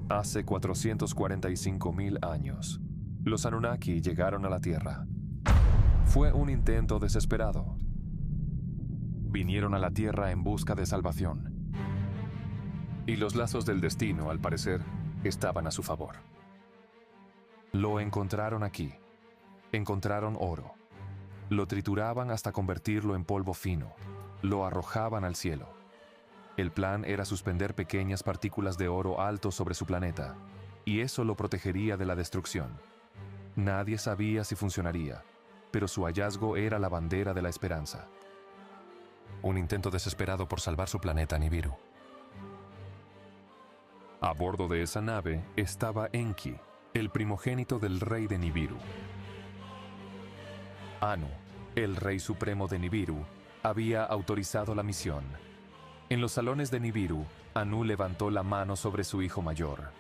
Hace 445.000 años, los Anunnaki llegaron a la Tierra. Fue un intento desesperado. Vinieron a la Tierra en busca de salvación. Y los lazos del destino, al parecer, estaban a su favor. Lo encontraron aquí. Encontraron oro. Lo trituraban hasta convertirlo en polvo fino. Lo arrojaban al cielo. El plan era suspender pequeñas partículas de oro alto sobre su planeta, y eso lo protegería de la destrucción. Nadie sabía si funcionaría, pero su hallazgo era la bandera de la esperanza. Un intento desesperado por salvar su planeta Nibiru. A bordo de esa nave estaba Enki, el primogénito del rey de Nibiru. Anu, el rey supremo de Nibiru, había autorizado la misión. En los salones de Nibiru, Anu levantó la mano sobre su hijo mayor.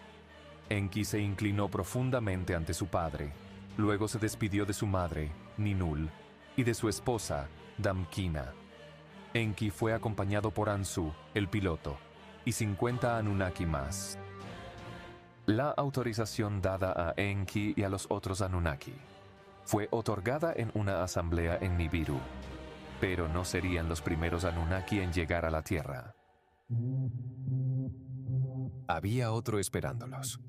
Enki se inclinó profundamente ante su padre. Luego se despidió de su madre, Ninul, y de su esposa, Damkina. Enki fue acompañado por Ansu, el piloto, y 50 Anunnaki más. La autorización dada a Enki y a los otros Anunnaki fue otorgada en una asamblea en Nibiru, pero no serían los primeros Anunnaki en llegar a la Tierra. Había otro esperándolos.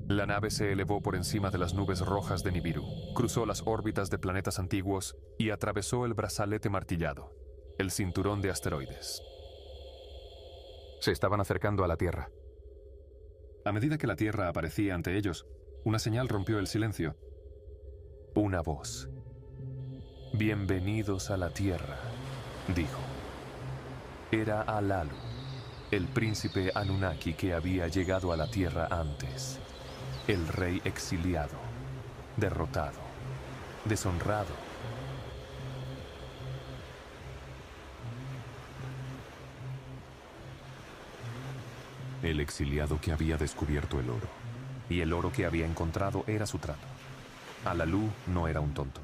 La nave se elevó por encima de las nubes rojas de Nibiru, cruzó las órbitas de planetas antiguos y atravesó el brazalete martillado, el cinturón de asteroides. Se estaban acercando a la Tierra. A medida que la Tierra aparecía ante ellos, una señal rompió el silencio. Una voz. «Bienvenidos a la Tierra», dijo. Era Alalu, el príncipe Anunnaki que había llegado a la Tierra antes. El rey exiliado, derrotado, deshonrado. El exiliado que había descubierto el oro, y el oro que había encontrado era su trato. Alalu no era un tonto.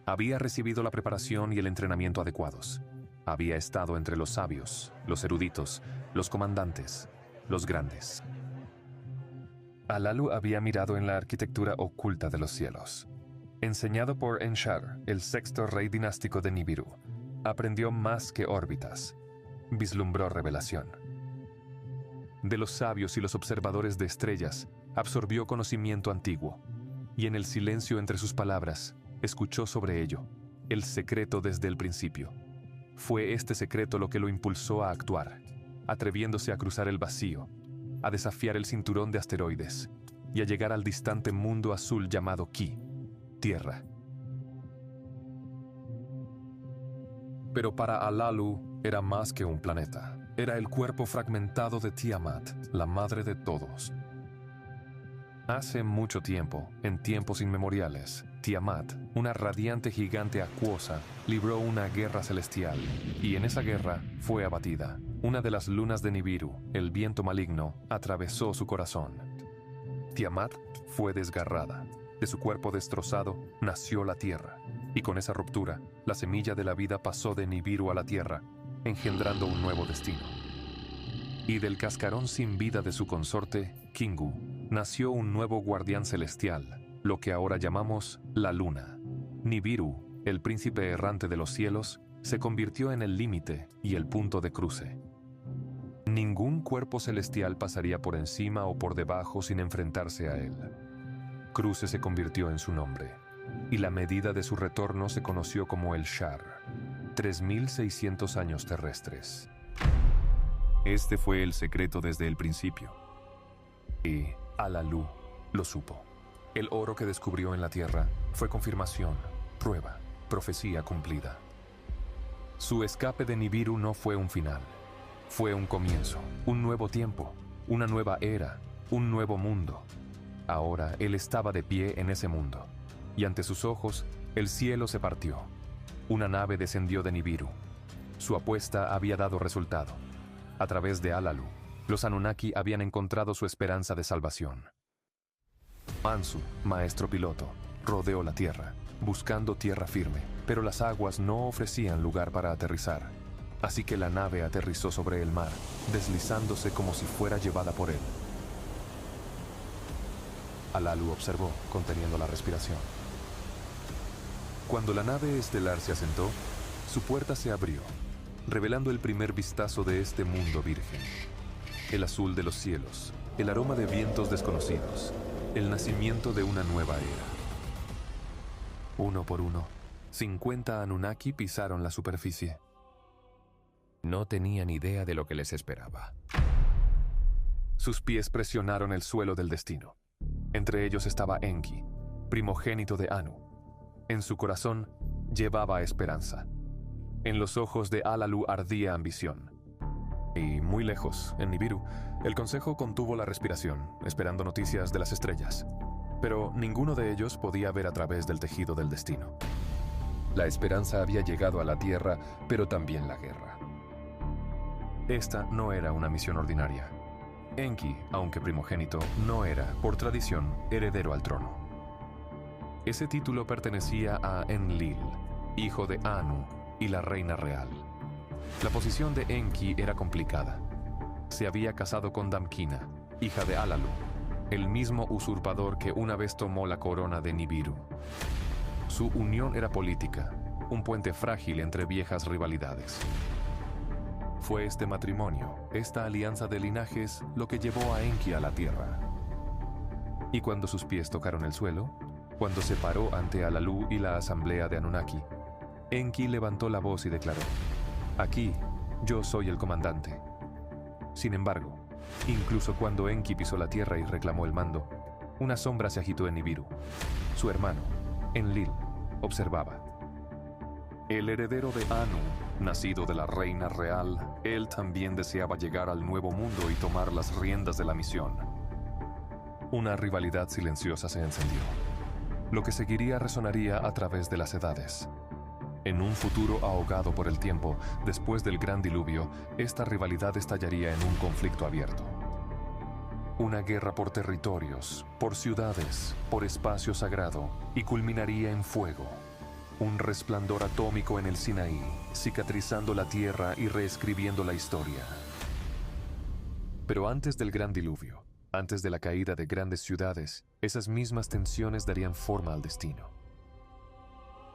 Había recibido la preparación y el entrenamiento adecuados. Había estado entre los sabios, los eruditos, los comandantes, los grandes. Alalu había mirado en la arquitectura oculta de los cielos. Enseñado por Enshar, el sexto rey dinástico de Nibiru, aprendió más que órbitas. Vislumbró revelación. De los sabios y los observadores de estrellas, absorbió conocimiento antiguo, y en el silencio entre sus palabras, escuchó sobre ello, el secreto desde el principio. Fue este secreto lo que lo impulsó a actuar, atreviéndose a cruzar el vacío, a desafiar el cinturón de asteroides y a llegar al distante mundo azul llamado Ki, Tierra. Pero para Alalu era más que un planeta. Era el cuerpo fragmentado de Tiamat, la madre de todos. Hace mucho tiempo, en tiempos inmemoriales, Tiamat, una radiante gigante acuosa, libró una guerra celestial, y en esa guerra fue abatida. Una de las lunas de Nibiru, el viento maligno, atravesó su corazón. Tiamat fue desgarrada. De su cuerpo destrozado nació la Tierra, y con esa ruptura, la semilla de la vida pasó de Nibiru a la Tierra, engendrando un nuevo destino. Y del cascarón sin vida de su consorte, Kingu, nació un nuevo guardián celestial, lo que ahora llamamos la Luna. Nibiru, el príncipe errante de los cielos, se convirtió en el límite y el punto de cruce. Ningún cuerpo celestial pasaría por encima o por debajo sin enfrentarse a él. Cruce se convirtió en su nombre, y la medida de su retorno se conoció como el Shar, 3.600 años terrestres. Este fue el secreto desde el principio. Y Alalu lo supo. El oro que descubrió en la Tierra fue confirmación, prueba, profecía cumplida. Su escape de Nibiru no fue un final. Fue un comienzo, un nuevo tiempo, una nueva era, un nuevo mundo. Ahora él estaba de pie en ese mundo, y ante sus ojos el cielo se partió. Una nave descendió de Nibiru. Su apuesta había dado resultado. A través de Alalu, los Anunnaki habían encontrado su esperanza de salvación. Ansu, maestro piloto, rodeó la Tierra, buscando tierra firme, pero las aguas no ofrecían lugar para aterrizar. Así que la nave aterrizó sobre el mar, deslizándose como si fuera llevada por él. Alalu observó, conteniendo la respiración. Cuando la nave estelar se asentó, su puerta se abrió, revelando el primer vistazo de este mundo virgen. El azul de los cielos, el aroma de vientos desconocidos, el nacimiento de una nueva era. Uno por uno, 50 Anunnaki pisaron la superficie. No tenían idea de lo que les esperaba. Sus pies presionaron el suelo del destino. Entre ellos estaba Enki, primogénito de Anu. En su corazón llevaba esperanza. En los ojos de Alalu ardía ambición. Y muy lejos, en Nibiru, el consejo contuvo la respiración, esperando noticias de las estrellas. Pero ninguno de ellos podía ver a través del tejido del destino. La esperanza había llegado a la Tierra, pero también la guerra. Esta no era una misión ordinaria. Enki, aunque primogénito, no era, por tradición, heredero al trono. Ese título pertenecía a Enlil, hijo de Anu y la reina real. La posición de Enki era complicada. Se había casado con Damkina, hija de Alalu, el mismo usurpador que una vez tomó la corona de Nibiru. Su unión era política, un puente frágil entre viejas rivalidades. Fue este matrimonio, esta alianza de linajes, lo que llevó a Enki a la Tierra. Y cuando sus pies tocaron el suelo, cuando se paró ante Alalu y la asamblea de Anunnaki, Enki levantó la voz y declaró: «Aquí, yo soy el comandante». Sin embargo, incluso cuando Enki pisó la Tierra y reclamó el mando, una sombra se agitó en Nibiru. Su hermano, Enlil, observaba. El heredero de Anu, nacido de la reina real, él también deseaba llegar al nuevo mundo y tomar las riendas de la misión. Una rivalidad silenciosa se encendió. Lo que seguiría resonaría a través de las edades. En un futuro ahogado por el tiempo, después del gran diluvio, esta rivalidad estallaría en un conflicto abierto. Una guerra por territorios, por ciudades, por espacio sagrado, y culminaría en fuego. Un resplandor atómico en el Sinaí, cicatrizando la tierra y reescribiendo la historia. Pero antes del gran diluvio, antes de la caída de grandes ciudades, esas mismas tensiones darían forma al destino.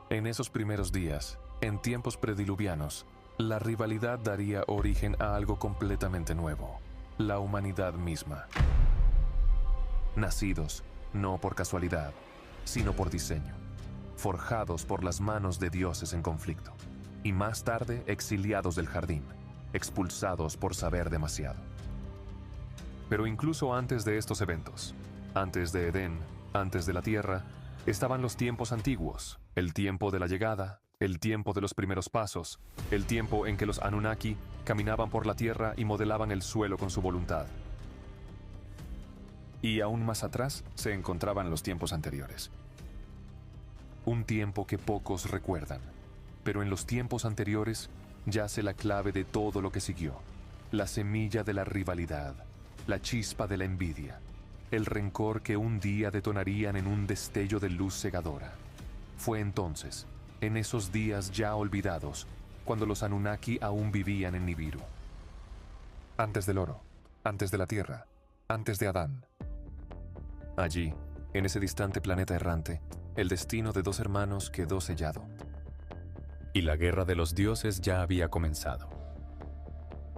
En esos primeros días, en tiempos prediluvianos, la rivalidad daría origen a algo completamente nuevo: la humanidad misma. Nacidos, no por casualidad, sino por diseño. Forjados por las manos de dioses en conflicto, y más tarde exiliados del jardín, expulsados por saber demasiado. Pero incluso antes de estos eventos, antes de Edén, antes de la Tierra, estaban los tiempos antiguos, el tiempo de la llegada, el tiempo de los primeros pasos, el tiempo en que los Anunnaki caminaban por la Tierra y modelaban el suelo con su voluntad. Y aún más atrás se encontraban los tiempos anteriores. Un tiempo que pocos recuerdan, pero en los tiempos anteriores yace la clave de todo lo que siguió: la semilla de la rivalidad, la chispa de la envidia, el rencor que un día detonarían en un destello de luz cegadora. Fue entonces, en esos días ya olvidados, cuando los Anunnaki aún vivían en Nibiru. Antes del oro, antes de la tierra, antes de Adán. Allí, en ese distante planeta errante, el destino de dos hermanos quedó sellado. Y la guerra de los dioses ya había comenzado.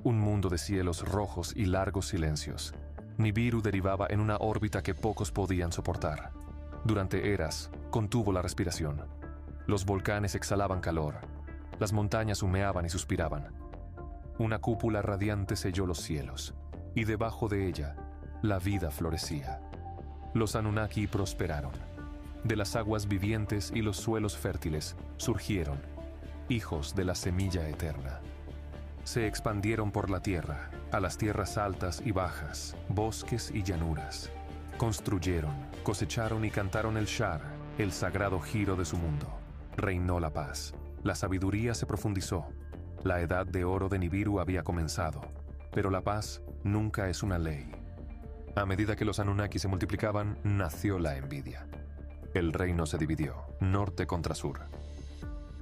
Un mundo de cielos rojos y largos silencios. Nibiru derivaba en una órbita que pocos podían soportar. Durante eras, contuvo la respiración. Los volcanes exhalaban calor. Las montañas humeaban y suspiraban. Una cúpula radiante selló los cielos, y debajo de ella, la vida florecía. Los Anunnaki prosperaron. De las aguas vivientes y los suelos fértiles surgieron, hijos de la semilla eterna. Se expandieron por la tierra, a las tierras altas y bajas, bosques y llanuras. Construyeron, cosecharon y cantaron el Shar, el sagrado giro de su mundo. Reinó la paz. La sabiduría se profundizó. La edad de oro de Nibiru había comenzado, pero la paz nunca es una ley. A medida que los Anunnaki se multiplicaban, nació la envidia. El reino se dividió, norte contra sur.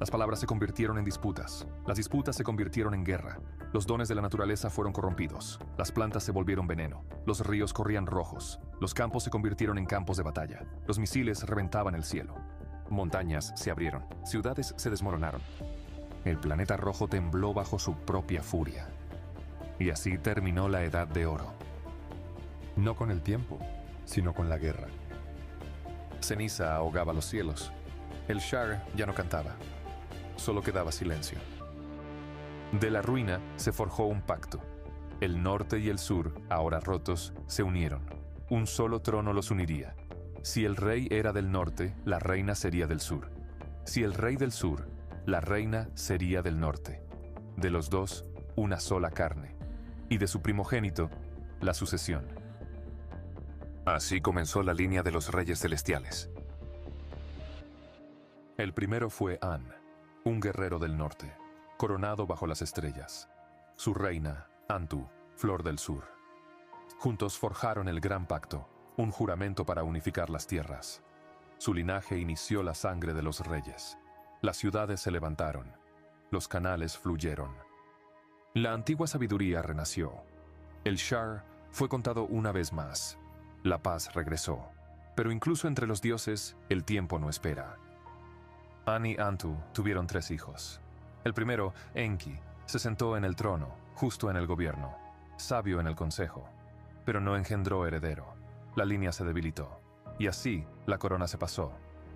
Las palabras se convirtieron en disputas. Las disputas se convirtieron en guerra. Los dones de la naturaleza fueron corrompidos. Las plantas se volvieron veneno. Los ríos corrían rojos. Los campos se convirtieron en campos de batalla. Los misiles reventaban el cielo. Montañas se abrieron. Ciudades se desmoronaron. El planeta rojo tembló bajo su propia furia. Y así terminó la Edad de Oro. No con el tiempo, sino con la guerra. Ceniza ahogaba los cielos. El Shar ya no cantaba. Solo quedaba silencio. De la ruina se forjó un pacto. El norte y el sur, ahora rotos, se unieron. Un solo trono los uniría. Si el rey era del norte, la reina sería del sur. Si el rey del sur, la reina sería del norte. De los dos, una sola carne. Y de su primogénito, la sucesión. Así comenzó la línea de los reyes celestiales. El primero fue An, un guerrero del norte, coronado bajo las estrellas. Su reina, Antu, flor del sur. Juntos forjaron el gran pacto, un juramento para unificar las tierras. Su linaje inició la sangre de los reyes. Las ciudades se levantaron. Los canales fluyeron. La antigua sabiduría renació. El Shar fue contado una vez más. La paz regresó. Pero incluso entre los dioses, el tiempo no espera. An y Antu tuvieron 3 hijos. El primero, Enki, se sentó en el trono, justo en el gobierno, sabio en el consejo, pero no engendró heredero. La línea se debilitó, y así la corona se pasó,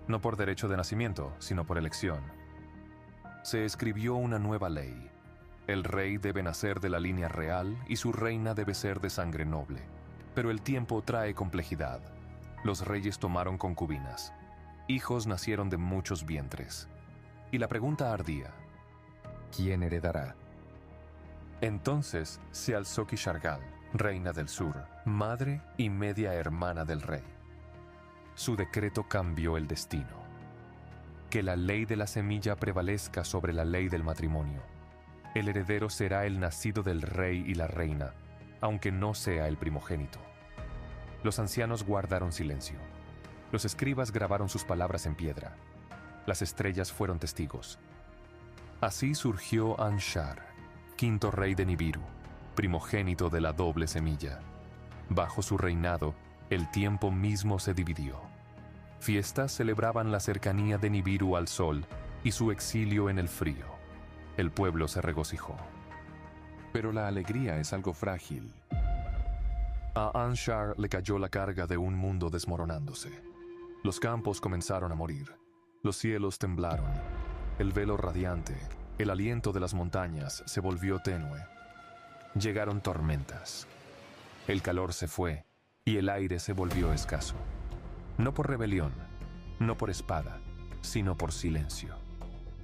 no por derecho de nacimiento, sino por elección. Se escribió una nueva ley. El rey debe nacer de la línea real y su reina debe ser de sangre noble. Pero el tiempo trae complejidad. Los reyes tomaron concubinas. Hijos nacieron de muchos vientres. Y la pregunta ardía: ¿quién heredará? Entonces se alzó Kishargal, reina del sur, madre y media hermana del rey. Su decreto cambió el destino. Que la ley de la semilla prevalezca sobre la ley del matrimonio. El heredero será el nacido del rey y la reina, aunque no sea el primogénito. Los ancianos guardaron silencio. Los escribas grabaron sus palabras en piedra. Las estrellas fueron testigos. Así surgió Anshar, quinto rey de Nibiru, primogénito de la doble semilla. Bajo su reinado, el tiempo mismo se dividió. Fiestas celebraban la cercanía de Nibiru al sol y su exilio en el frío. El pueblo se regocijó. Pero la alegría es algo frágil. A Anshar le cayó la carga de un mundo desmoronándose. Los campos comenzaron a morir. Los cielos temblaron. El velo radiante, el aliento de las montañas se volvió tenue. Llegaron tormentas. El calor se fue y el aire se volvió escaso. No por rebelión, no por espada, sino por silencio.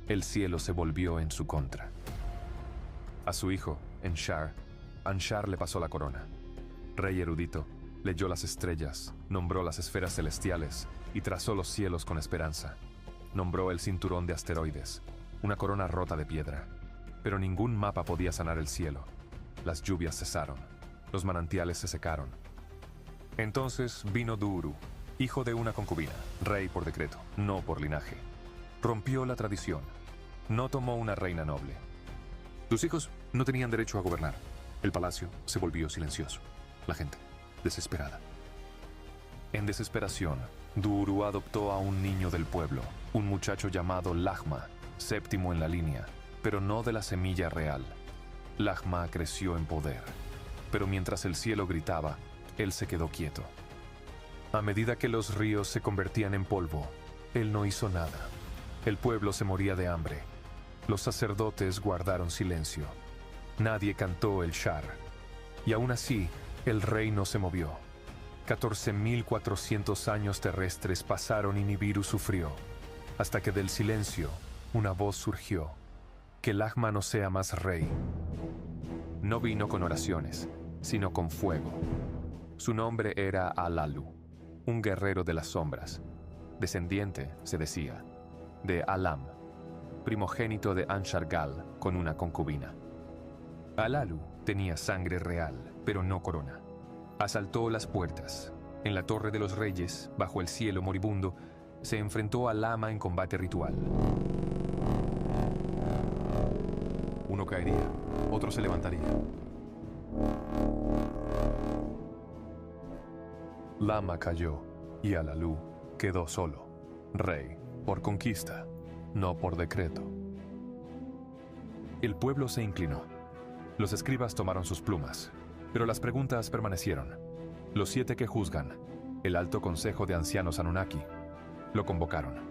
El cielo se volvió en su contra. A su hijo, Anshar le pasó la corona. Rey erudito, leyó las estrellas, nombró las esferas celestiales y trazó los cielos con esperanza. Nombró el cinturón de asteroides, una corona rota de piedra. Pero ningún mapa podía sanar el cielo. Las lluvias cesaron, los manantiales se secaron. Entonces vino Duru, hijo de una concubina, rey por decreto, no por linaje. Rompió la tradición. No tomó una reina noble. Sus hijos no tenían derecho a gobernar. El palacio se volvió silencioso. La gente, desesperada. En desesperación, Duru adoptó a un niño del pueblo, un muchacho llamado Lahma, séptimo en la línea, pero no de la semilla real. Lahma creció en poder, pero mientras el cielo gritaba, él se quedó quieto. A medida que los ríos se convertían en polvo, él no hizo nada. El pueblo se moría de hambre. Los sacerdotes guardaron silencio. Nadie cantó el Shar. Y aún así, el rey no se movió. 14.400 años terrestres pasaron y Nibiru sufrió, hasta que del silencio una voz surgió: que Lahma no sea más rey. No vino con oraciones, sino con fuego. Su nombre era Alalu, un guerrero de las sombras, descendiente, se decía, de Alam. primogénito de Anshar-gal, con una concubina. Alalu tenía sangre real, pero no corona. Asaltó las puertas. En la Torre de los Reyes, bajo el cielo moribundo, se enfrentó a Lama en combate ritual. Uno caería, otro se levantaría. Lama cayó y Alalu quedó solo, rey, por conquista, no por decreto. El pueblo se inclinó. Los escribas tomaron sus plumas, pero las preguntas permanecieron. Los 7 que juzgan, el alto consejo de ancianos Anunnaki, lo convocaron.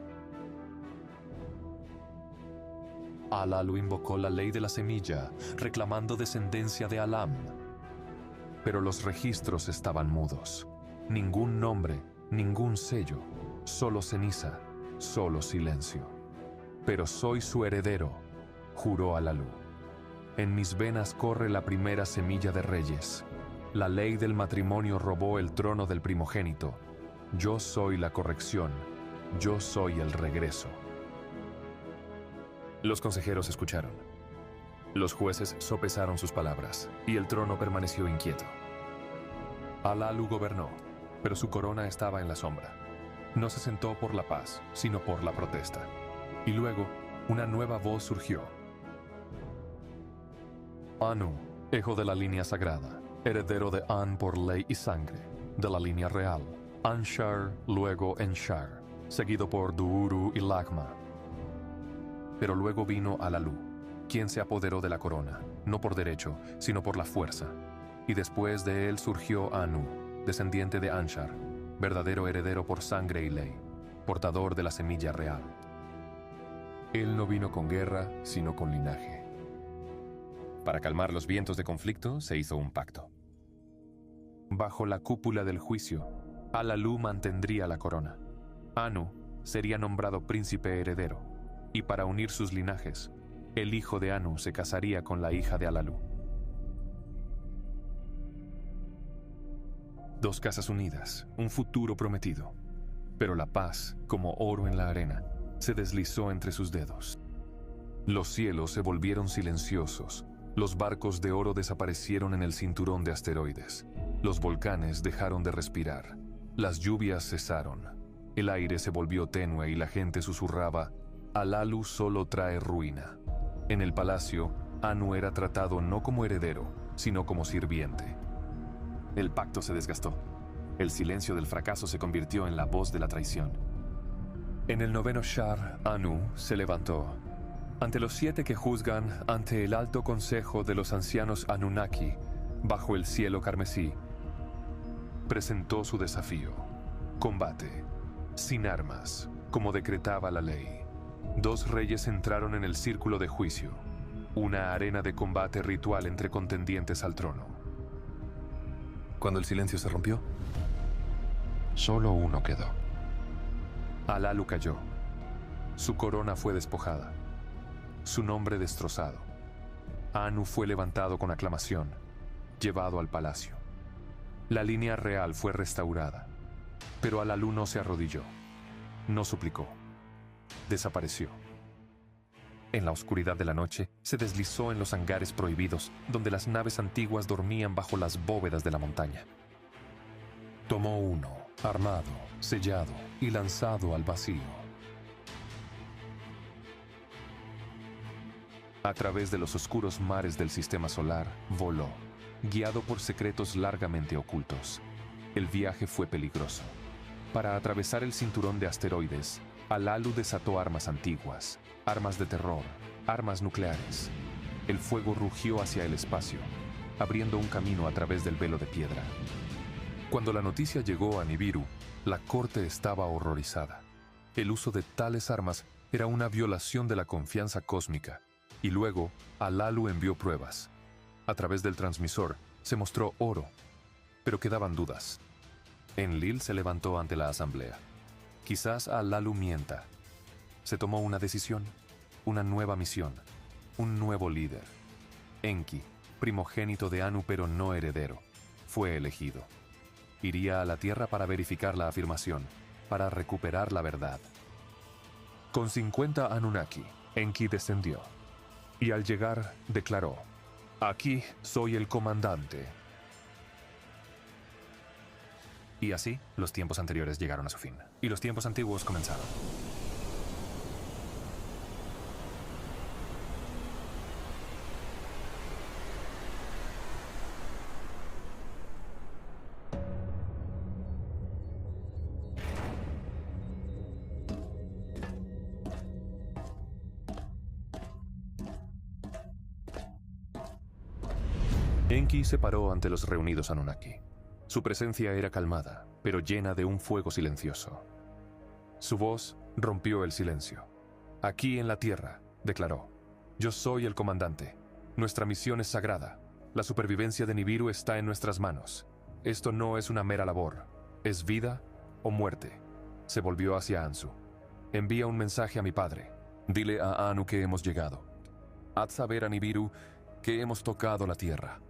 Alalu invocó la ley de la semilla, reclamando descendencia de Alam. Pero los registros estaban mudos. Ningún nombre, ningún sello, solo ceniza, solo silencio. Pero soy su heredero, juró Alalu. En mis venas corre la primera semilla de reyes. La ley del matrimonio robó el trono del primogénito. Yo soy la corrección, yo soy el regreso. Los consejeros escucharon. Los jueces sopesaron sus palabras, y el trono permaneció inquieto. Alalu gobernó, pero su corona estaba en la sombra. No se sentó por la paz, sino por la protesta. Y luego, una nueva voz surgió. Anu, hijo de la línea sagrada, heredero de An por ley y sangre, de la línea real. Anshar, luego Enshar, seguido por Duuru y Lagma. Pero luego vino Alalu, quien se apoderó de la corona, no por derecho, sino por la fuerza. Y después de él surgió Anu, descendiente de Anshar, verdadero heredero por sangre y ley, portador de la semilla real. Él no vino con guerra, sino con linaje. Para calmar los vientos de conflicto, se hizo un pacto. Bajo la cúpula del juicio, Alalu mantendría la corona. Anu sería nombrado príncipe heredero, y para unir sus linajes, el hijo de Anu se casaría con la hija de Alalu. 2 casas unidas, un futuro prometido. Pero la paz, como oro en la arena, se deslizó entre sus dedos. Los cielos se volvieron silenciosos. Los barcos de oro desaparecieron en el cinturón de asteroides. Los volcanes dejaron de respirar. Las lluvias cesaron. El aire se volvió tenue y la gente susurraba: Alalu solo trae ruina. En el palacio, Anu era tratado no como heredero, sino como sirviente. El pacto se desgastó. El silencio del fracaso se convirtió en la voz de la traición. En el 9º Shar, Anu se levantó. Ante los 7 que juzgan, ante el alto consejo de los ancianos Anunnaki, bajo el cielo carmesí, presentó su desafío. Combate, sin armas, como decretaba la ley. 2 reyes entraron en el círculo de juicio, una arena de combate ritual entre contendientes al trono. Cuando el silencio se rompió, Solo uno quedó. Alalu cayó. Su corona fue despojada. Su nombre destrozado. Anu fue levantado con aclamación, llevado al palacio. La línea real fue restaurada, pero Alalu no se arrodilló, no suplicó, desapareció. En la oscuridad de la noche, se deslizó en los hangares prohibidos, donde las naves antiguas dormían bajo las bóvedas de la montaña. Tomó uno, armado, sellado y lanzado al vacío. A través de los oscuros mares del sistema solar, voló, guiado por secretos largamente ocultos. El viaje fue peligroso. Para atravesar el cinturón de asteroides, Alalu desató armas antiguas, armas de terror, armas nucleares. El fuego rugió hacia el espacio, abriendo un camino a través del velo de piedra. Cuando la noticia llegó a Nibiru, la corte estaba horrorizada. El uso de tales armas era una violación de la confianza cósmica. Y luego, Alalu envió pruebas. A través del transmisor, se mostró oro, pero quedaban dudas. Enlil se levantó ante la asamblea. Quizás Alalu mienta. Se tomó una decisión, una nueva misión, un nuevo líder. Enki, primogénito de Anu pero no heredero, fue elegido. Iría a la Tierra para verificar la afirmación, para recuperar la verdad. Con 50 Anunnaki, Enki descendió y al llegar declaró: «Aquí soy el comandante». Y así, los tiempos anteriores llegaron a su fin, y los tiempos antiguos comenzaron. Enki se paró ante los reunidos Anunnaki. Su presencia era calmada, pero llena de un fuego silencioso. Su voz rompió el silencio. «Aquí en la Tierra», declaró, «yo soy el comandante. Nuestra misión es sagrada. La supervivencia de Nibiru está en nuestras manos. Esto no es una mera labor. Es vida o muerte». Se volvió hacia Ansu. «Envía un mensaje a mi padre. Dile a Anu que hemos llegado. Haz saber a Nibiru que hemos tocado la Tierra».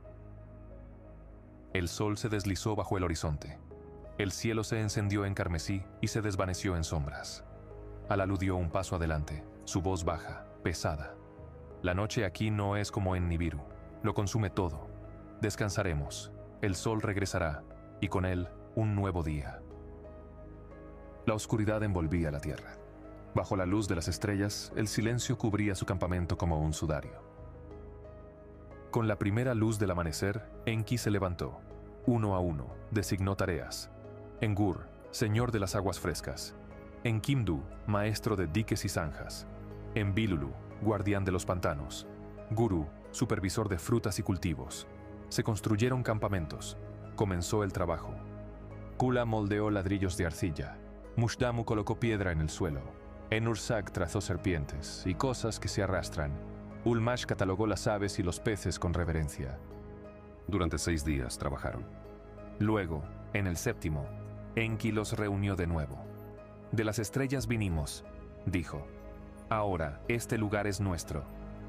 El sol se deslizó bajo el horizonte. El cielo se encendió en carmesí y se desvaneció en sombras. Alalu dio un paso adelante, su voz baja, pesada. «La noche aquí no es como en Nibiru. Lo consume todo. Descansaremos. El sol regresará, y con él, un nuevo día». La oscuridad envolvía la tierra. Bajo la luz de las estrellas, el silencio cubría su campamento como un sudario. Con la primera luz del amanecer, Enki se levantó. Uno a uno, designó tareas. Engur, señor de las aguas frescas. Enkimdu, maestro de diques y zanjas. Enbilulu, guardián de los pantanos. Guru, supervisor de frutas y cultivos. Se construyeron campamentos. Comenzó el trabajo. Kula moldeó ladrillos de arcilla. Mushdamu colocó piedra en el suelo. Enursak trazó serpientes y cosas que se arrastran. Ulmash catalogó las aves y los peces con reverencia. Durante 6 días trabajaron. Luego, en el séptimo, Enki los reunió de nuevo. «De las estrellas vinimos», dijo. «Ahora este lugar es nuestro.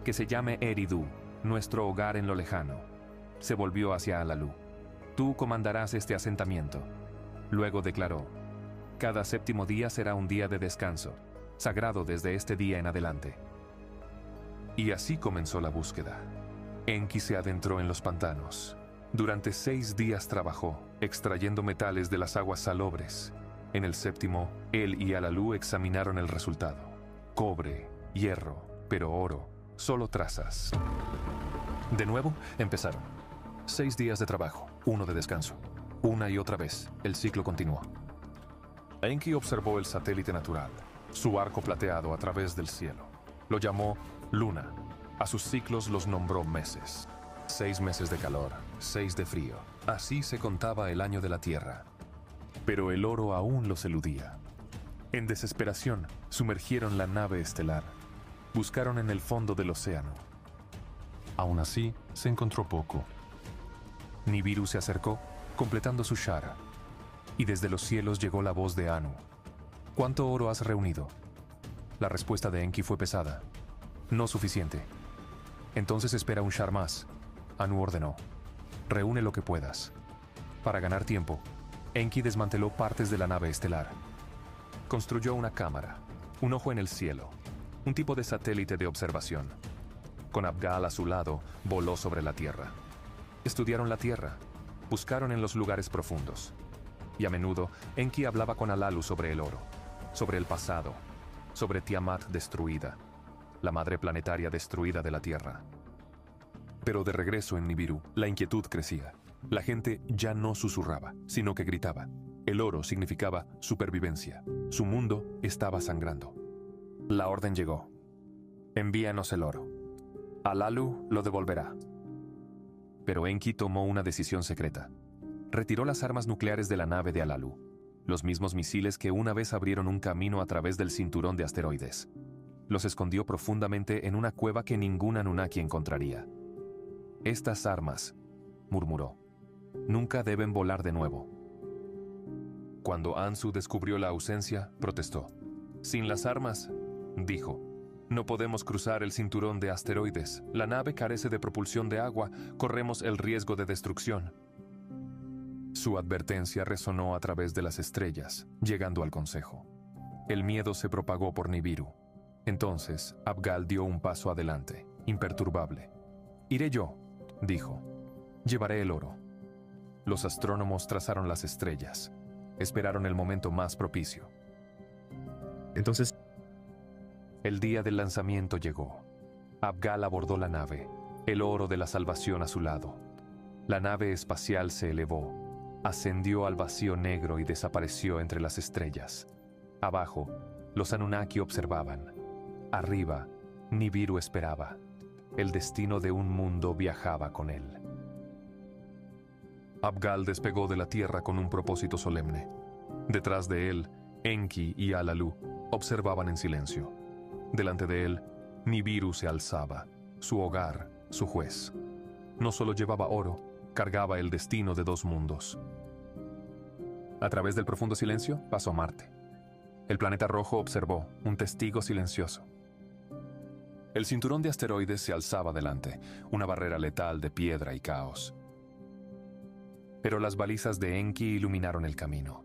Que se llame Eridu, nuestro hogar en lo lejano». Se volvió hacia Alalu. «Tú comandarás este asentamiento». Luego declaró: «Cada séptimo día será un día de descanso, sagrado desde este día en adelante». Y así comenzó la búsqueda. Enki se adentró en los pantanos. Durante 6 días trabajó, extrayendo metales de las aguas salobres. En el séptimo, él y Alalu examinaron el resultado. Cobre, hierro, pero oro, solo trazas. De nuevo, empezaron. 6 días de trabajo, 1 de descanso. Una y otra vez, el ciclo continuó. Enki observó el satélite natural, su arco plateado a través del cielo. Lo llamó Luna. A sus ciclos los nombró meses. 6 meses de calor, 6 de frío. Así se contaba el año de la Tierra. Pero el oro aún los eludía. En desesperación, sumergieron la nave estelar. Buscaron en el fondo del océano. Aún así, se encontró poco. Nibiru se acercó, completando su shara. Y desde los cielos llegó la voz de Anu. «¿Cuánto oro has reunido?» La respuesta de Enki fue pesada. «No suficiente». «Entonces espera un shar más». Anu ordenó. «Reúne lo que puedas». Para ganar tiempo, Enki desmanteló partes de la nave estelar. Construyó una cámara, un ojo en el cielo, un tipo de satélite de observación. Con Abgal a su lado, voló sobre la Tierra. Estudiaron la Tierra, buscaron en los lugares profundos. Y a menudo, Enki hablaba con Alalu sobre el oro, sobre el pasado, sobre Tiamat destruida, la madre planetaria destruida de la Tierra. Pero de regreso en Nibiru, la inquietud crecía. La gente ya no susurraba, sino que gritaba. El oro significaba supervivencia. Su mundo estaba sangrando. La orden llegó. «Envíanos el oro. Alalu lo devolverá». Pero Enki tomó una decisión secreta. Retiró las armas nucleares de la nave de Alalu, los mismos misiles que una vez abrieron un camino a través del cinturón de asteroides. Los escondió profundamente en una cueva que ningún Anunnaki encontraría. «Estas armas», murmuró, «nunca deben volar de nuevo». Cuando Ansu descubrió la ausencia, protestó. «Sin las armas», dijo, «no podemos cruzar el cinturón de asteroides. La nave carece de propulsión de agua. Corremos el riesgo de destrucción». Su advertencia resonó a través de las estrellas, llegando al consejo. El miedo se propagó por Nibiru. Entonces Abgal dio un paso adelante, imperturbable. «Iré yo», dijo. «Llevaré el oro». Los astrónomos trazaron las estrellas. Esperaron el momento más propicio. Entonces, El día del lanzamiento llegó. Abgal abordó la nave, el oro de la salvación a su lado. La nave espacial se elevó, ascendió al vacío negro y desapareció entre las estrellas. Abajo, los Anunnaki observaban. Arriba, Nibiru esperaba. El destino de un mundo viajaba con él. Abgal despegó de la Tierra con un propósito solemne. Detrás de él, Enki y Alalu observaban en silencio. Delante de él, Nibiru se alzaba, su hogar, su juez. No solo llevaba oro, cargaba el destino de dos mundos. A través del profundo silencio, pasó Marte. El planeta rojo observó, un testigo silencioso. El cinturón de asteroides se alzaba delante, una barrera letal de piedra y caos. Pero las balizas de Enki iluminaron el camino.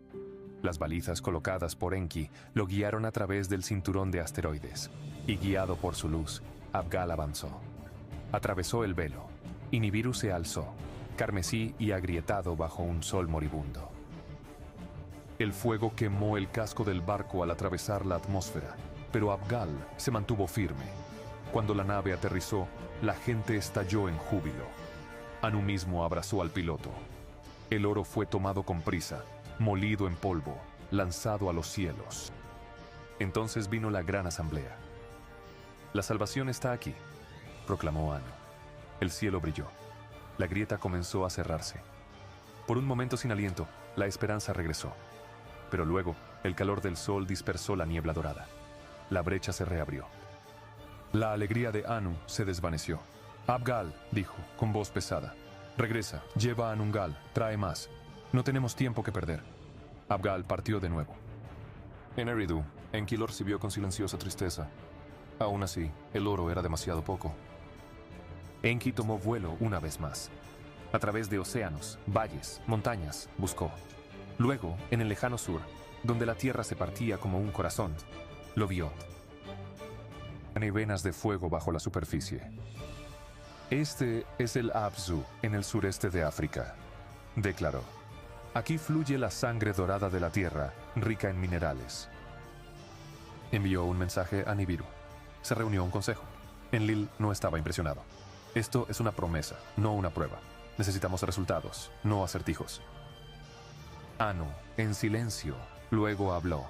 Las balizas colocadas por Enki lo guiaron a través del cinturón de asteroides, y guiado por su luz, Abgal avanzó. Atravesó el velo, y Nibiru se alzó, carmesí y agrietado bajo un sol moribundo. El fuego quemó el casco del barco al atravesar la atmósfera, pero Abgal se mantuvo firme. Cuando la nave aterrizó, la gente estalló en júbilo. Anu mismo abrazó al piloto. El oro fue tomado con prisa, molido en polvo, lanzado a los cielos. Entonces vino la gran asamblea. «La salvación está aquí», proclamó Anu. El cielo brilló. La grieta comenzó a cerrarse. Por un momento sin aliento, la esperanza regresó. Pero luego, el calor del sol dispersó la niebla dorada. La brecha se reabrió. La alegría de Anu se desvaneció. «Abgal», dijo, con voz pesada, «regresa, lleva a Anungal, trae más. No tenemos tiempo que perder». Abgal partió de nuevo. En Eridu, Enki lo recibió con silenciosa tristeza. Aún así, el oro era demasiado poco. Enki tomó vuelo una vez más. A través de océanos, valles, montañas, buscó. Luego, en el lejano sur, donde la tierra se partía como un corazón, lo vio. Hay venas de fuego bajo la superficie. Este es el Abzu, en el sureste de África, declaró. Aquí fluye la sangre dorada de la tierra, rica en minerales. Envió un mensaje a Nibiru. Se reunió un consejo. Enlil no estaba impresionado. Esto es una promesa, no una prueba. Necesitamos resultados, no acertijos. Anu, en silencio, luego habló.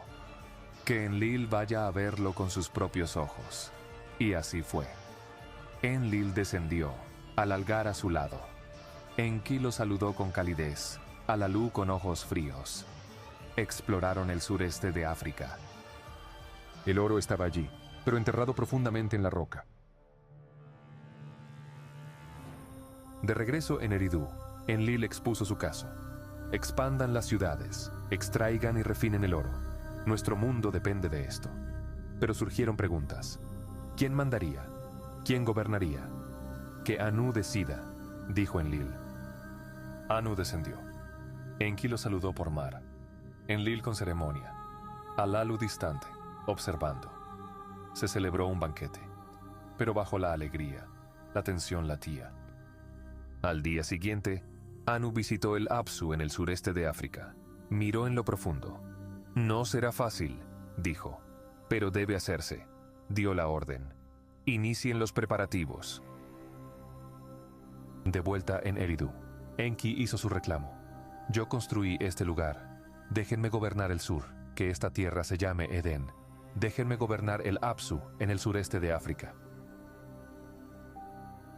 Que Enlil vaya a verlo con sus propios ojos. Y así fue. Enlil descendió, al Algar a su lado. Enki lo saludó con calidez, Alalu con ojos fríos. Exploraron el sureste de África. El oro estaba allí, pero enterrado profundamente en la roca. De regreso en Eridu, Enlil expuso su caso. Expandan las ciudades, extraigan y refinen el oro. Nuestro mundo depende de esto. Pero surgieron preguntas. ¿Quién mandaría? ¿Quién gobernaría? Que Anu decida, dijo Enlil. Anu descendió. Enki lo saludó por mar. Enlil con ceremonia. Alalu distante, observando. Se celebró un banquete. Pero bajo la alegría, la tensión latía. Al día siguiente, Anu visitó el Apsu en el sureste de África. Miró en lo profundo. No será fácil, dijo, pero debe hacerse. Dio la orden. Inicien los preparativos. De vuelta en Eridu, Enki hizo su reclamo. Yo construí este lugar. Déjenme gobernar el sur, que esta tierra se llame Edén. Déjenme gobernar el Apsu en el sureste de África.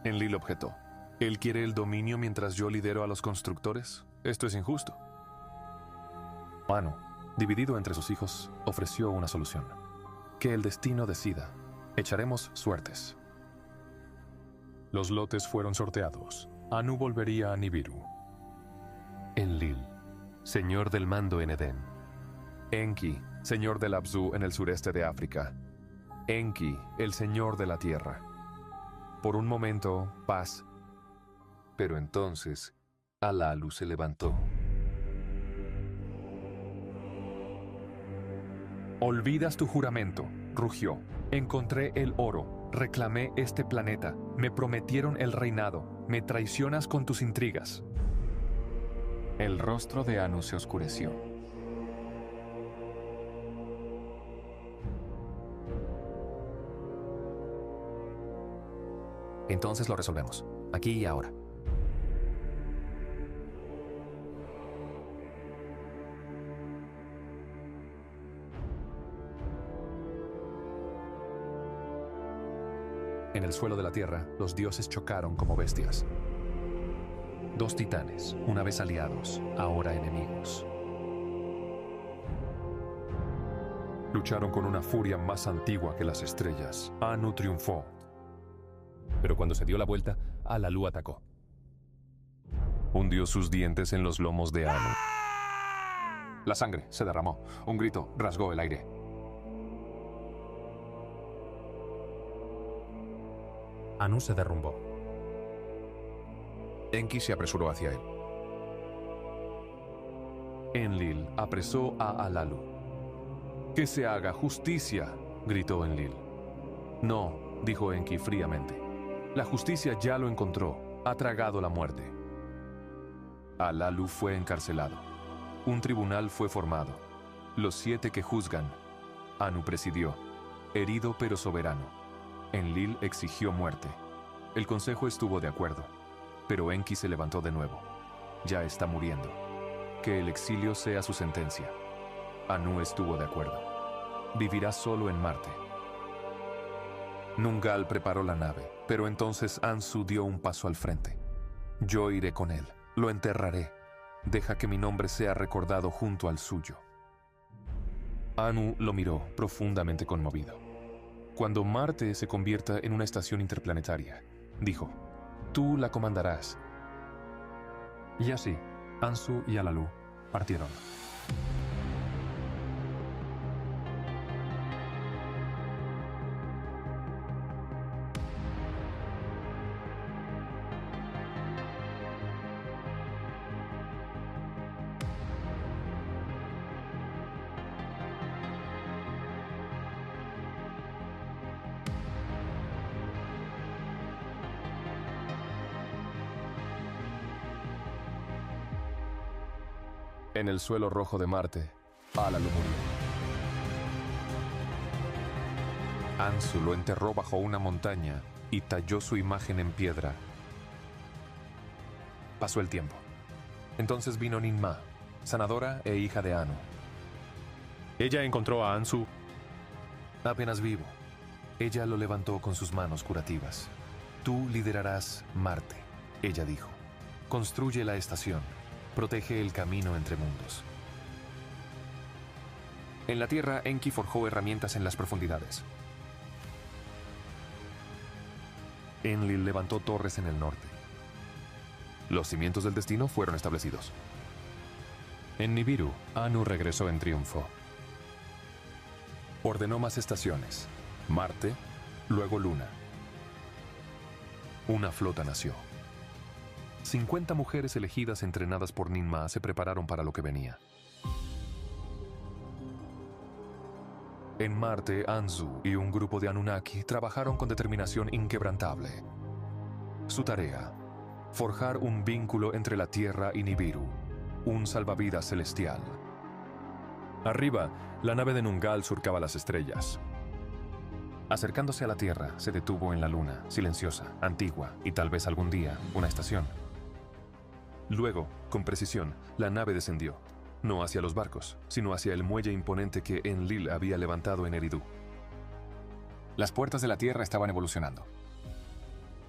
Enlil objetó. ¿Él quiere el dominio mientras yo lidero a los constructores? Esto es injusto. Anu, dividido entre sus hijos, ofreció una solución. Que el destino decida. Echaremos suertes. Los lotes fueron sorteados. Anu volvería a Nibiru. Enlil, señor del mando en Edén. Enki, señor del Abzu en el sureste de África. Enki, el señor de la tierra. Por un momento, paz. Pero entonces, Alalu se levantó. ¿Olvidas tu juramento? rugió. Encontré el oro, reclamé este planeta, me prometieron el reinado, me traicionas con tus intrigas. El rostro de Anu se oscureció. Entonces lo resolvemos, aquí y ahora. En el suelo de la tierra, los dioses chocaron como bestias. Dos titanes, una vez aliados, ahora enemigos. Lucharon con una furia más antigua que las estrellas. Anu triunfó. Pero cuando se dio la vuelta, Alalu atacó. Hundió sus dientes en los lomos de Anu. La sangre se derramó. Un grito rasgó el aire. Anu se derrumbó. Enki se apresuró hacia él. Enlil apresó a Alalu. «¡Que se haga justicia!», gritó Enlil. «No», dijo Enki fríamente. «La justicia ya lo encontró. Ha tragado la muerte». Alalu fue encarcelado. Un tribunal fue formado. Los 7 que juzgan. Anu presidió, herido pero soberano. Enlil exigió muerte. El consejo estuvo de acuerdo, pero Enki se levantó de nuevo. Ya está muriendo. Que el exilio sea su sentencia. Anu estuvo de acuerdo. Vivirá solo en Marte. Nungal preparó la nave, pero entonces Ansu dio un paso al frente. «Yo iré con él, lo enterraré. Deja que mi nombre sea recordado junto al suyo». Anu lo miró, profundamente conmovido. «Cuando Marte se convierta en una estación interplanetaria», dijo, «tú la comandarás». Y así, Ansu y Alalu partieron. En el suelo rojo de Marte, Alalu murió. Ansu lo enterró bajo una montaña y talló su imagen en piedra. Pasó el tiempo. Entonces vino Ninma, sanadora e hija de Anu. Ella encontró a Ansu. Apenas vivo. Ella lo levantó con sus manos curativas. «Tú liderarás Marte», ella dijo. «Construye la estación. Protege el camino entre mundos». En la Tierra, Enki forjó herramientas en las profundidades. Enlil levantó torres en el norte. Los cimientos del destino fueron establecidos. En Nibiru, Anu regresó en triunfo. Ordenó más estaciones. Marte, luego Luna. Una flota nació. 50 mujeres elegidas entrenadas por Ninma se prepararon para lo que venía. En Marte, Anzu y un grupo de Anunnaki trabajaron con determinación inquebrantable. Su tarea: forjar un vínculo entre la Tierra y Nibiru, un salvavidas celestial. Arriba, la nave de Nungal surcaba las estrellas. Acercándose a la Tierra, se detuvo en la Luna, silenciosa, antigua y tal vez algún día una estación. Luego, con precisión, la nave descendió, no hacia los barcos, sino hacia el muelle imponente que Enlil había levantado en Eridu. Las puertas de la Tierra estaban evolucionando.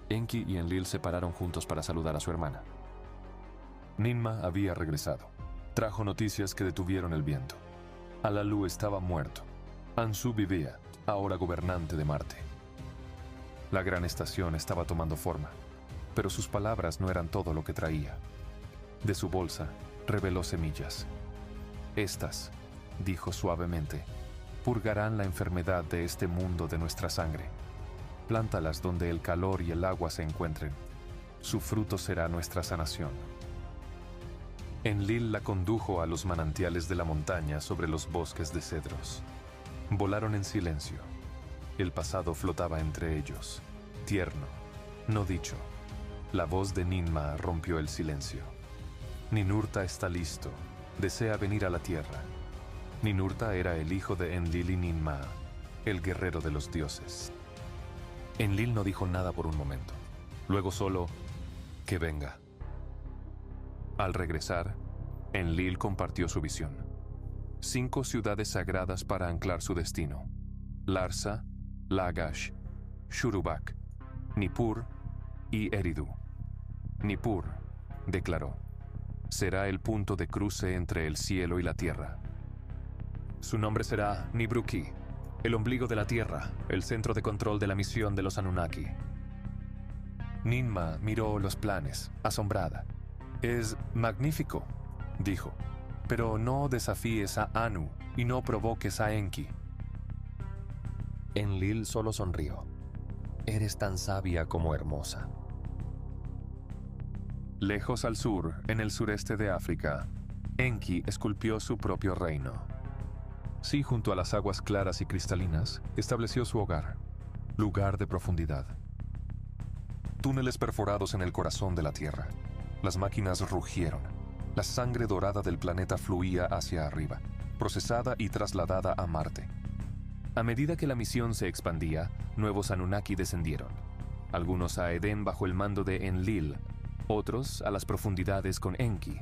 Enki y Enlil se pararon juntos para saludar a su hermana. Ninma había regresado. Trajo noticias que detuvieron el viento. Alalu estaba muerto. Ansu vivía, ahora gobernante de Marte. La gran estación estaba tomando forma, pero sus palabras no eran todo lo que traía. De su bolsa reveló semillas. «Estas», dijo suavemente, «purgarán la enfermedad de este mundo de nuestra sangre. Plántalas donde el calor y el agua se encuentren. Su fruto será nuestra sanación». Enlil la condujo a los manantiales de la montaña sobre los bosques de cedros. Volaron en silencio, El pasado flotaba entre ellos, tierno, no dicho. La voz de Ninmah rompió el silencio. Ninurta está listo, desea venir a la tierra. Ninurta era el hijo de Enlil y Ninmah, el guerrero de los dioses. Enlil no dijo nada por un momento. Luego solo, que venga. Al regresar, Enlil compartió su visión. 5 ciudades sagradas para anclar su destino: Larsa, Lagash, Shurubak, Nippur y Eridu. Nippur, declaró, será el punto de cruce entre el cielo y la tierra. Su nombre será Nibruki, el ombligo de la tierra, el centro de control de la misión de los Anunnaki. Ninmah miró los planes, asombrada. Es magnífico, dijo, pero no desafíes a Anu y no provoques a Enki. Enlil solo sonrió. Eres tan sabia como hermosa. Lejos al sur, en el sureste de África, Enki esculpió su propio reino. Sí, junto a las aguas claras y cristalinas, estableció su hogar, lugar de profundidad. Túneles perforados en el corazón de la Tierra. Las máquinas rugieron. La sangre dorada del planeta fluía hacia arriba, procesada y trasladada a Marte. A medida que la misión se expandía, nuevos Anunnaki descendieron. Algunos a Edén bajo el mando de Enlil, otros a las profundidades con Enki.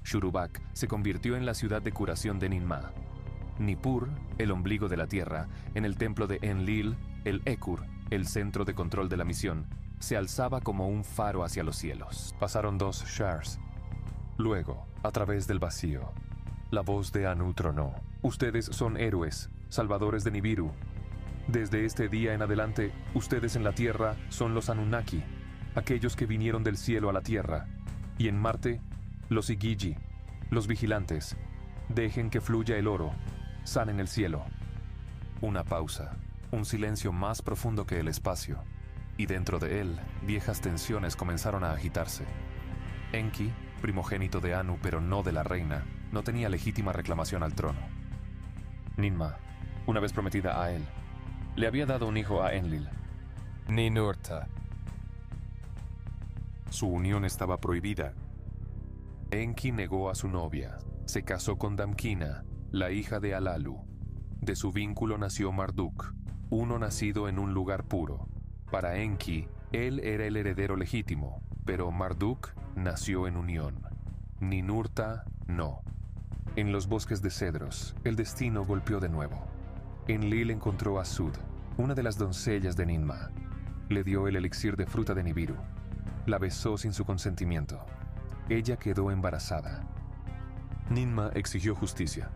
Shurubak se convirtió en la ciudad de curación de Ninmah. Nippur, el ombligo de la tierra, en el templo de Enlil, el Ekur, el centro de control de la misión, se alzaba como un faro hacia los cielos. Pasaron 2 Shars. Luego, a través del vacío, la voz de Anu tronó. Ustedes son héroes, salvadores de Nibiru. Desde este día en adelante, ustedes en la tierra son los Anunnaki, aquellos que vinieron del cielo a la tierra. Y en Marte, los Igigi, los vigilantes. Dejen que fluya el oro, sanen el cielo. Una pausa, un silencio más profundo que el espacio. Y dentro de él, viejas tensiones comenzaron a agitarse. Enki, primogénito de Anu pero no de la reina, no tenía legítima reclamación al trono. Ninmah, una vez prometida a él, le había dado un hijo a Enlil, Ninurta. Su unión estaba prohibida. Enki negó a su novia, se casó con Damkina, la hija de Alalu. De su vínculo nació Marduk, uno nacido en un lugar puro. Para Enki, él era el heredero legítimo, pero Marduk nació en unión. Ninurta, no. En los bosques de cedros, el destino golpeó de nuevo. Enlil encontró a Sud, una de las doncellas de Ninmah. Le dio el elixir de fruta de Nibiru. La besó sin su consentimiento. Ella quedó embarazada. Ninmah exigió justicia.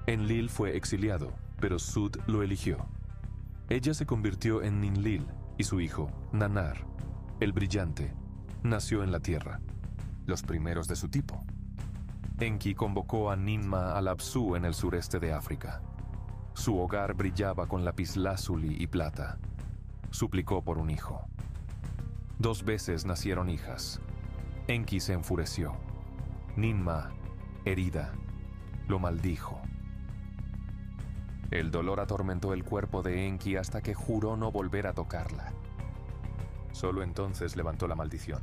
Enlil fue exiliado, pero Sud lo eligió. Ella se convirtió en Ninlil, y su hijo, Nanar, el brillante, nació en la tierra, los primeros de su tipo. Enki convocó a Ninmah al Apsu en el sureste de África. Su hogar brillaba con lapislázuli y plata. Suplicó por un hijo. 2 veces nacieron hijas. Enki se enfureció. Ninmah, herida, lo maldijo. El dolor atormentó el cuerpo de Enki hasta que juró no volver a tocarla. Solo entonces levantó la maldición.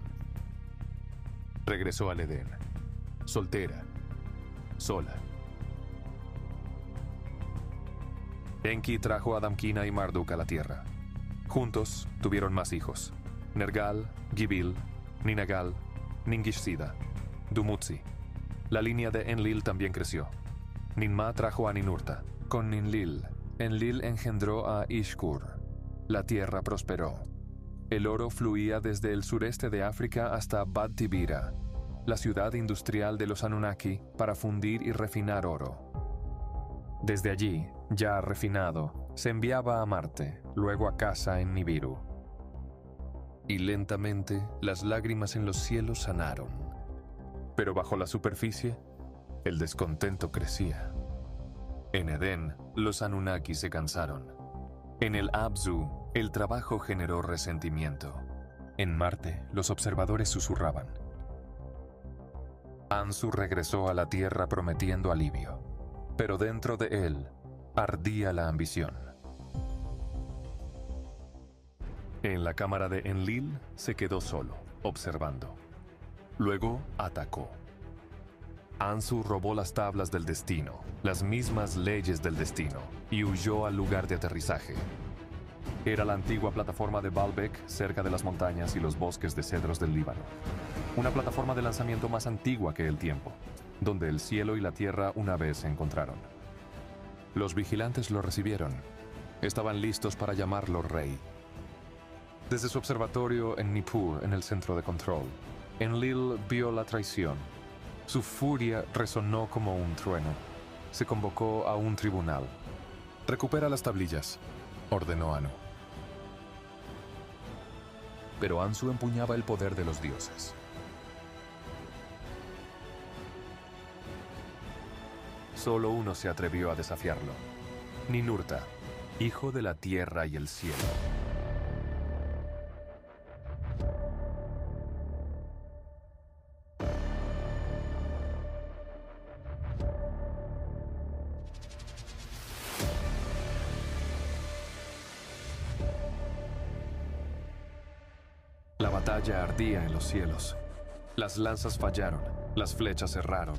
Regresó al Edén, soltera, sola. Enki trajo a Damkina y Marduk a la tierra. Juntos tuvieron más hijos: Nergal, Gibil, Ninagal, Ningishzida, Dumutzi. La línea de Enlil también creció. Ninmah trajo a Ninurta. Con Ninlil, Enlil engendró a Ishkur. La tierra prosperó. El oro fluía desde el sureste de África hasta Bad Tibira, la ciudad industrial de los Anunnaki, para fundir y refinar oro. Desde allí, ya refinado, se enviaba a Marte, luego a casa en Nibiru. Y lentamente, las lágrimas en los cielos sanaron. Pero bajo la superficie, el descontento crecía. En Edén, los Anunnaki se cansaron. En el Abzu, el trabajo generó resentimiento. En Marte, los observadores susurraban. Ansu regresó a la Tierra prometiendo alivio, pero dentro de él ardía la ambición. En la cámara de Enlil se quedó solo, observando. Luego atacó. Ansu robó las tablas del destino, las mismas leyes del destino, y huyó al lugar de aterrizaje. Era la antigua plataforma de Baalbek, cerca de las montañas y los bosques de cedros del Líbano. Una plataforma de lanzamiento más antigua que el tiempo, donde el cielo y la tierra una vez se encontraron. Los vigilantes lo recibieron. Estaban listos para llamarlo rey. Desde su observatorio en Nippur, en el centro de control, Enlil vio la traición. Su furia resonó como un trueno. Se convocó a un tribunal. «Recupera las tablillas», ordenó Anu. Pero Ansu empuñaba el poder de los dioses. Solo uno se atrevió a desafiarlo. Ninurta, hijo de la tierra y el cielo. La batalla ardía en los cielos. Las lanzas fallaron, las flechas erraron.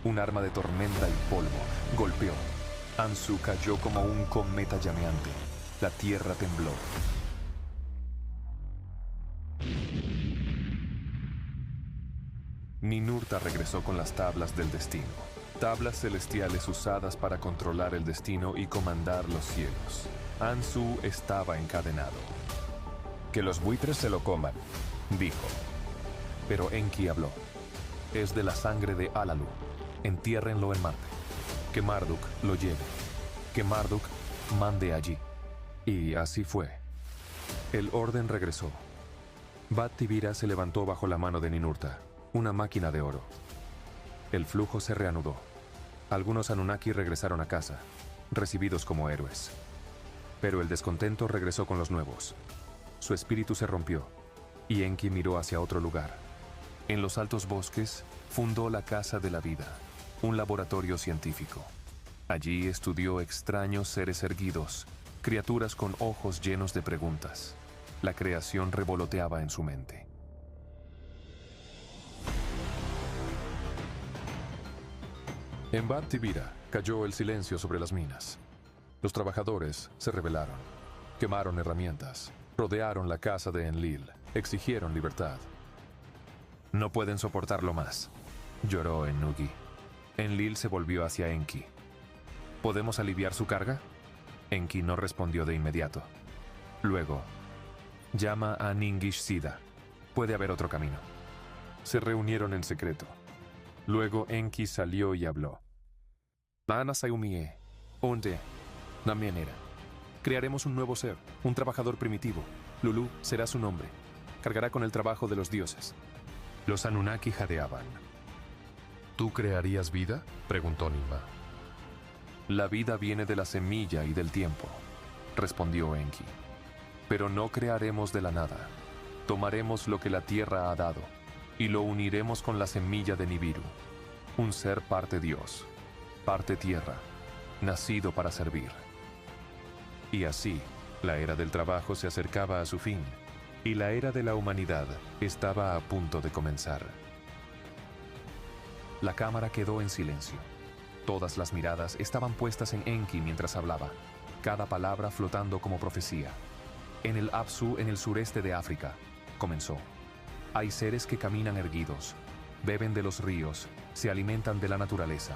Un arma de tormenta y polvo golpeó. Ansu cayó como un cometa llameante. La tierra tembló. Ninurta regresó con las tablas del destino. Tablas celestiales usadas para controlar el destino y comandar los cielos. Ansu estaba encadenado. Que los buitres se lo coman, dijo. Pero Enki habló. Es de la sangre de Alalu. Entiérrenlo en Marte. Que Marduk lo lleve. Que Marduk mande allí. Y así fue. El orden regresó. Bat-Tibira se levantó bajo la mano de Ninurta, una máquina de oro. El flujo se reanudó. Algunos Anunnaki regresaron a casa, recibidos como héroes. Pero el descontento regresó con los nuevos. Su espíritu se rompió, y Enki miró hacia otro lugar. En los altos bosques, fundó la Casa de la Vida, un laboratorio científico. Allí estudió extraños seres erguidos, criaturas con ojos llenos de preguntas. La creación revoloteaba en su mente. En Bat-Tibira cayó el silencio sobre las minas. Los trabajadores se rebelaron, quemaron herramientas, rodearon la casa de Enlil, exigieron libertad. No pueden soportarlo más, lloró Ennugi. Enlil se volvió hacia Enki. ¿Podemos aliviar su carga? Enki no respondió de inmediato. Luego, llama a Ningish-Sida. Puede haber otro camino. Se reunieron en secreto. Luego Enki salió y habló. Nana Sayumie, Onde, Namienera. Crearemos un nuevo ser, un trabajador primitivo. Lulu será su nombre. Cargará con el trabajo de los dioses. Los Anunnaki jadeaban. ¿Tú crearías vida?, preguntó Ninma. La vida viene de la semilla y del tiempo, respondió Enki. Pero no crearemos de la nada. Tomaremos lo que la tierra ha dado y lo uniremos con la semilla de Nibiru, un ser parte Dios, parte tierra, nacido para servir. Y así, la era del trabajo se acercaba a su fin, y la era de la humanidad estaba a punto de comenzar. La cámara quedó en silencio. Todas las miradas estaban puestas en Enki mientras hablaba, cada palabra flotando como profecía. En el Apsu, en el sureste de África, comenzó. Hay seres que caminan erguidos, beben de los ríos, se alimentan de la naturaleza.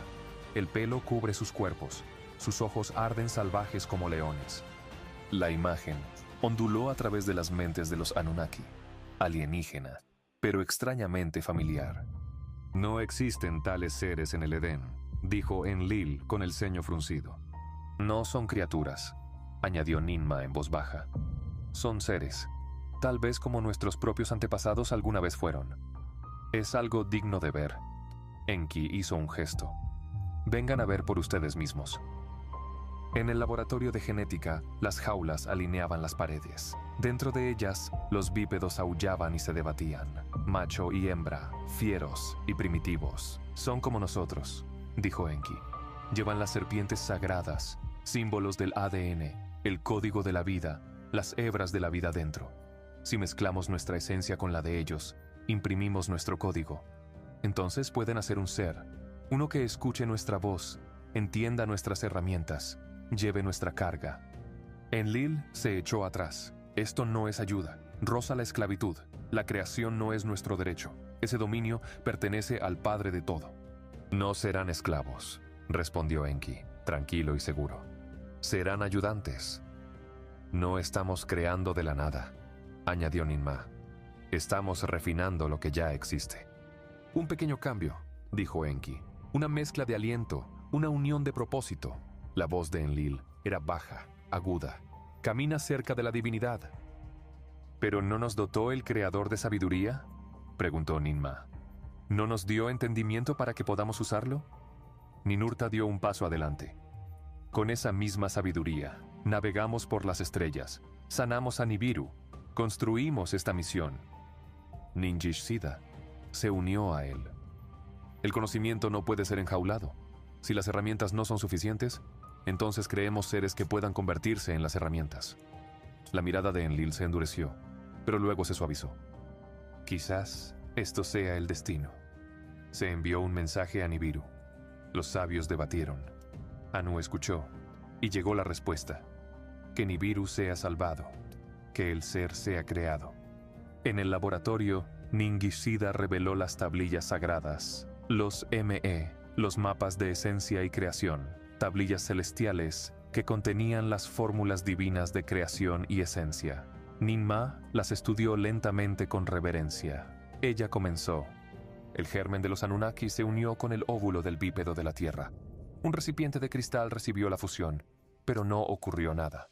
El pelo cubre sus cuerpos, sus ojos arden salvajes como leones. La imagen onduló a través de las mentes de los Anunnaki, alienígena, pero extrañamente familiar. No existen tales seres en el Edén, dijo Enlil con el ceño fruncido. No son criaturas, añadió Ninma en voz baja. Son seres, tal vez como nuestros propios antepasados alguna vez fueron. Es algo digno de ver. Enki hizo un gesto. Vengan a ver por ustedes mismos. En el laboratorio de genética, las jaulas alineaban las paredes. Dentro de ellas, los bípedos aullaban y se debatían. Macho y hembra, fieros y primitivos. Son como nosotros, dijo Enki. Llevan las serpientes sagradas, símbolos del ADN, el código de la vida, las hebras de la vida dentro. Si mezclamos nuestra esencia con la de ellos, imprimimos nuestro código. Entonces pueden hacer un ser, uno que escuche nuestra voz, entienda nuestras herramientas, lleve nuestra carga. Enlil se echó atrás. Esto no es ayuda. Roza la esclavitud. La creación no es nuestro derecho. Ese dominio pertenece al Padre de todo. No serán esclavos, respondió Enki, tranquilo y seguro. Serán ayudantes. No estamos creando de la nada, añadió Ninmah. Estamos refinando lo que ya existe. Un pequeño cambio, dijo Enki. Una mezcla de aliento, una unión de propósito. La voz de Enlil era baja, aguda. Camina cerca de la divinidad. ¿Pero no nos dotó el creador de sabiduría?, preguntó Ninmah. ¿No nos dio entendimiento para que podamos usarlo? Ninurta dio un paso adelante. Con esa misma sabiduría, navegamos por las estrellas, sanamos a Nibiru, construimos esta misión. Ningishzida se unió a él. El conocimiento no puede ser enjaulado. Si las herramientas no son suficientes, entonces creemos seres que puedan convertirse en las herramientas. La mirada de Enlil se endureció, pero luego se suavizó. Quizás esto sea el destino. Se envió un mensaje a Nibiru. Los sabios debatieron. Anu escuchó, y llegó la respuesta. Que Nibiru sea salvado, que el ser sea creado. En el laboratorio, Ningishzida reveló las tablillas sagradas, los ME, los mapas de esencia y creación, tablillas celestiales que contenían las fórmulas divinas de creación y esencia. Ninmah las estudió lentamente con reverencia. Ella comenzó. El germen de los Anunnaki se unió con el óvulo del bípedo de la Tierra. Un recipiente de cristal recibió la fusión, pero no ocurrió nada.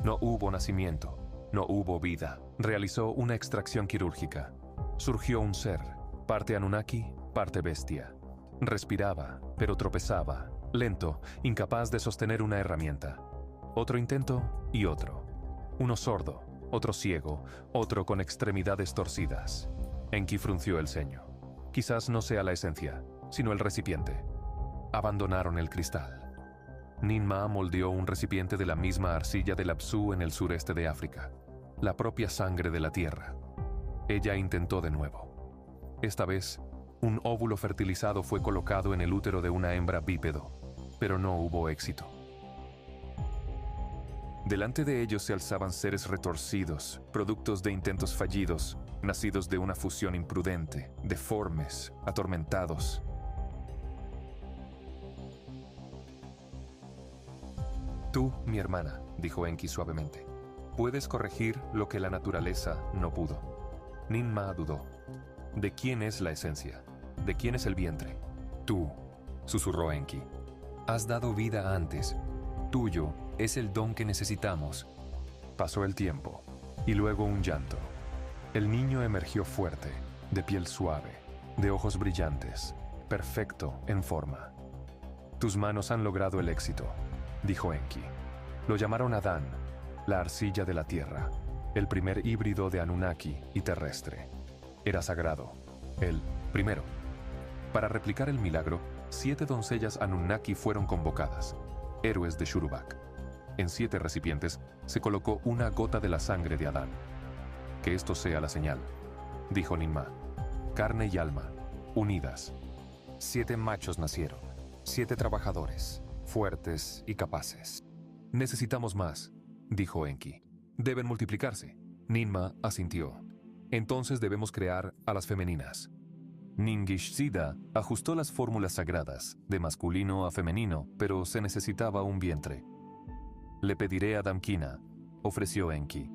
No hubo nacimiento, no hubo vida. Realizó una extracción quirúrgica. Surgió un ser, parte Anunnaki, parte bestia. Respiraba, pero tropezaba, lento, incapaz de sostener una herramienta. Otro intento y otro. Uno sordo, otro ciego, otro con extremidades torcidas. Enki frunció el ceño. Quizás no sea la esencia, sino el recipiente. Abandonaron el cristal. Ninmah moldeó un recipiente de la misma arcilla del Apsu en el sureste de África, la propia sangre de la tierra. Ella intentó de nuevo. Esta vez, un óvulo fertilizado fue colocado en el útero de una hembra bípedo, pero no hubo éxito. Delante de ellos se alzaban seres retorcidos, productos de intentos fallidos, nacidos de una fusión imprudente, deformes, atormentados. Tú, mi hermana, dijo Enki suavemente, puedes corregir lo que la naturaleza no pudo. Ninmah dudó. ¿De quién es la esencia? ¿De quién es el vientre? Tú, susurró Enki. Has dado vida antes. Tuyo es el don que necesitamos. Pasó el tiempo, y luego un llanto. El niño emergió fuerte, de piel suave, de ojos brillantes, perfecto en forma. Tus manos han logrado el éxito, dijo Enki. Lo llamaron Adán, la arcilla de la tierra, el primer híbrido de Anunnaki y terrestre. Era sagrado, el primero. Para replicar el milagro, 7 doncellas Anunnaki fueron convocadas, héroes de Shurubak. En 7 recipientes se colocó una gota de la sangre de Adán. Que esto sea la señal, dijo Ninmah. Carne y alma, unidas. 7 machos nacieron, 7 trabajadores, fuertes y capaces. Necesitamos más, dijo Enki. Deben multiplicarse. Ninmah asintió. Entonces debemos crear a las femeninas. Ningishzida ajustó las fórmulas sagradas, de masculino a femenino, pero se necesitaba un vientre. Le pediré a Damkina, ofreció Enki.